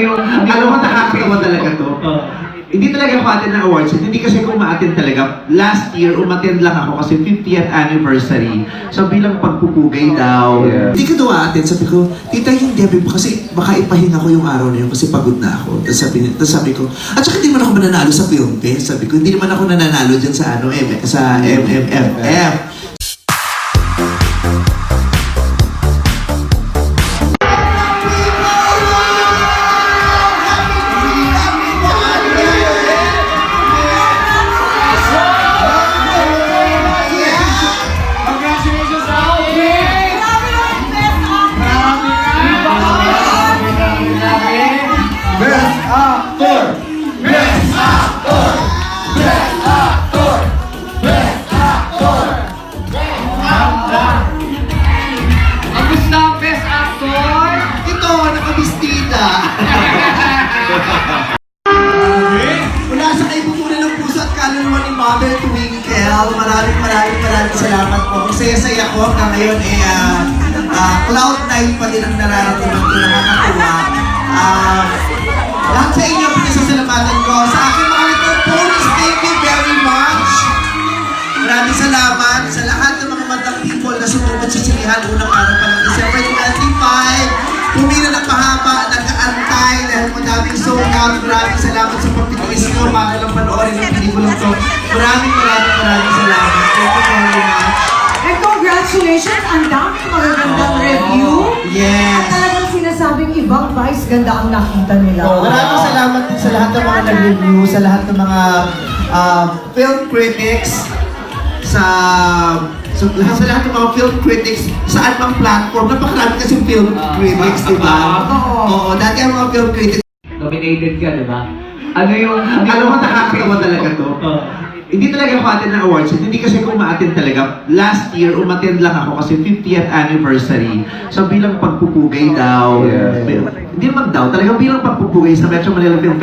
Alam mo, nakakatawa talaga to. Hindi talaga ako attend ng awards. Hindi kasi ako ma-attend talaga. Last year, umattend lang ako kasi 50th anniversary. So bilang pagpupugay daw. Hindi ka daw attend. Sabi ko, tita, hindi. Kasi baka ipahinga ko yung araw na yun kasi pagod na ako. Tapos sabi ko, at saka hindi naman ako mananalo sa film fest. Sabi ko, hindi naman ako nananalo dyan sa sa MMFF. Mula sa kaibutunan ng puso at kaluluwa ni Mother Twinkle, maraming salamat po. Ang saya-saya ko hanggang ngayon cloud 9 pa din ang nararamdaman ko, nakakatuwa. Lahat sa inyo, pinasasalamatan ko. Sa aking mga little ponies, thank you very much. Maraming salamat sa lahat ng mga madang people na sumubot sa sinihan unang araw pa ng December 25. Pumila ng mahaba, nag-aantay dahil madaming sold out. Maraming salamat sa pagtitiis nyo para lang panoorin ang pelikulang to. Maraming salamat. Thank you very much. And congratulations! Ang daming magagandang review. Yes. At talagang sinasabing ibang vice ganda ang nakita nila. Maraming salamat din sa lahat ng mga nag-review, sa lahat ng mga film critics, sa lahat ng mga film critics, saan mang platform. Napakarami kasi film critics, di ba? Oo, dati ang mga film critics. Nominated ka, di ba? Alam mo, nakakatawa talaga to. Hindi talaga ako attend ng awards. Hindi kasi ako ma-attend talaga. Last year, umattend lang ako kasi 50th anniversary. So bilang pagpupugay daw. Hindi naman daw. Talagang bilang pagpupugay sa Metro Manila Film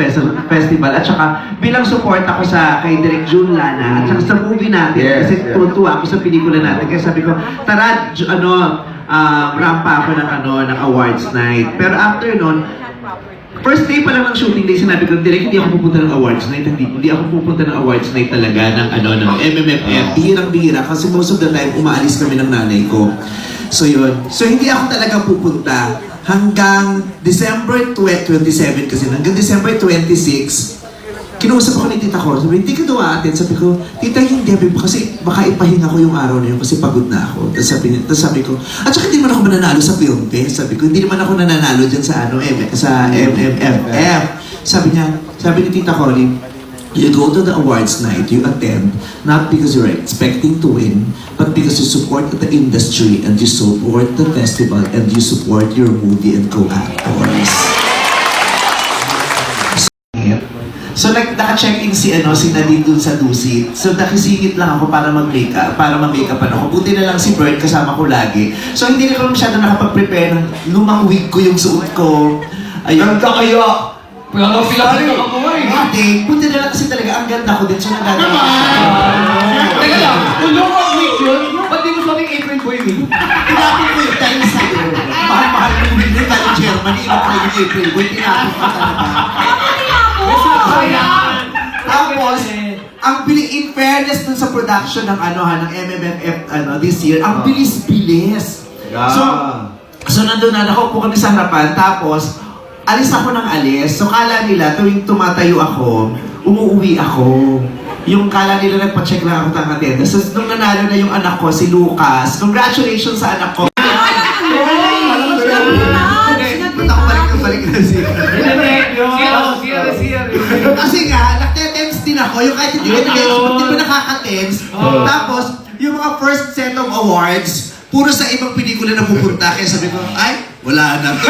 Festival. At saka bilang support ako kay Direk June Lana. At saka sa movie natin. Kasi tuwa ako sa pelikula natin. Kaya sabi ko, tara, rampa ako ng awards night. Pero after nun, first day pa lang ng shooting day, sinabi ko, direct hindi ako pupunta ng awards night. Hindi ako pupunta ng awards night talaga ng MMFF. Bihirang-bihira kasi most of the time umaalis kami ng nanay ko. So yun. So hindi ako talaga pupunta hanggang December 27 kasi hanggang December 26. Kinausap ako ni tita ko. Sabi, hindi ka daw attend. Sabi ko, tita, hindi. Kasi baka ipahinga ko yung araw na yun kasi pagod na ako. Tapos sabi ko, at saka hindi naman ako mananalo sa film fest. Sabi ko, hindi naman ako nananalo dyan sa sa MMFF. Sabi ni tita Connie, you go to the awards night, you attend, not because you're expecting to win, but because you support the industry and you support the festival and you support your movie and co-actors. So naka-check-in si Nadine dun sa Dusit. So nakisingit lang ako para mag-makeupan ako. Buti na lang si Bert kasama ko lagi. So hindi na ako masyado nakapag-prepare ng lumang wig ko yung suot ko. Ayun. Ganda kaya! Pero pinakita ka mo eh! Hindi, buti na lang kasi talaga ang ganda ko din. So nagagawa ko siya. Teka lang, kung lumang week yun, ba't di mo sabing April Boy week? Tinapin ko yung time sa'yo. Mahal-mahal ko yung hindi tayo Germany. Iba ko yung April Boy. Tinapin ko talaga. Tapos, in fairness dun sa production ng ng MMFF this year, ang bilis-bilis. So nandun na, nakaupo kami sa harapan, tapos alis ako ng alis. So kala nila, tuwing tumatayo ako, umuuwi ako. Yung kala nila nagpa-check lang ako ng attendance. So nung nanalo na yung anak ko, si Lucas, congratulations sa anak ko. Balik na siya. Kasi nga, nagte-tense din ako. Yung kahit hindi ko nakaka-tense. Tapos, yung mga first set of awards, puro sa ibang pelikula na pupunta. Kaya sabi ko, ay, wala na to.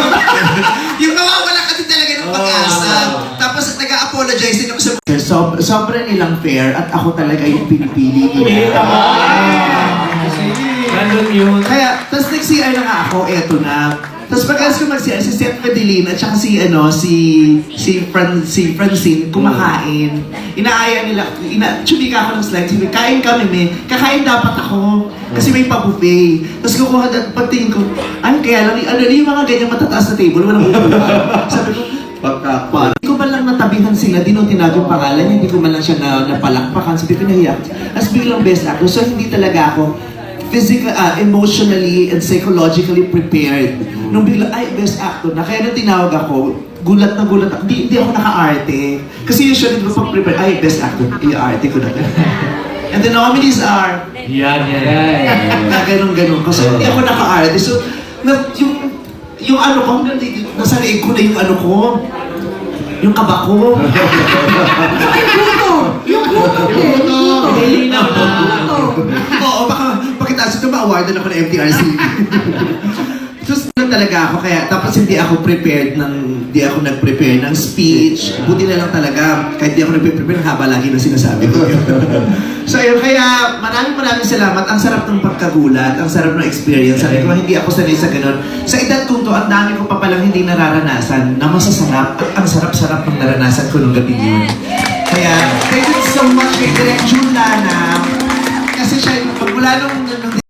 Yung mawawala ka din talaga ng pag-asa. Tapos, nag-a-apologize din ako sa... Sobrang nilang fair at ako talaga yung pinipili nila. Ganun yun. Kaya, tapos nag-CR na nga ako, eto na. Tapos pagkas ko mag-CR, si Seth Medellin at saka si Francine kumakain. Inaaya nila, chumika ako ng slide, sabi, kain kami, kakain dapat ako. Kasi may pa-buffet. Tapos kukuha, pagtingin ko, ay, kaya lang, yung mga ganyan matataas na table, walang upuan. Sabi ko, Hindi ko man lang natabihan sila, di nung tinawag yung pangalan niya, hindi ko man lang siya napalakpakan, sabi ko nahiya. As biglang best actor, so hindi talaga ako emotionally and psychologically prepared. Nung bigla, ay, best actor na. Kaya nung tinawag ako, gulat na gulat ako. Hindi ako naka-arte. Kasi usually, di ba pag prepare, ay, best actor, i-arte ko na. And the nominees are, Yan. na ganun-ganun. Kasi hindi ako naka-arte. So, yung ano ko, nasa leeg ko na yung ano ko, yung kaba ko. Yung gutom. Hilinaw na. Oo, baka pagkatapos ito ma-awardan ako ng MTRC. Tapos talaga ako, kaya tapos hindi ako nag-prepare ng speech. Buti na lang talaga, kahit hindi ako nag-prepare, haba lagi ng sinasabi ko. So ayun, kaya maraming salamat. Ang sarap ng pagkagulat, ang sarap ng experience. Sabi ko, hindi ako sanay sa ganun. Sa edad kong to, ang dami ko pa palang hindi nararanasan na masasarap. At ang sarap-sarap ng naranasan ko nung gabi yun. Kaya, thank you so much kay Direk June Lana. Kasi siya, pagmula nung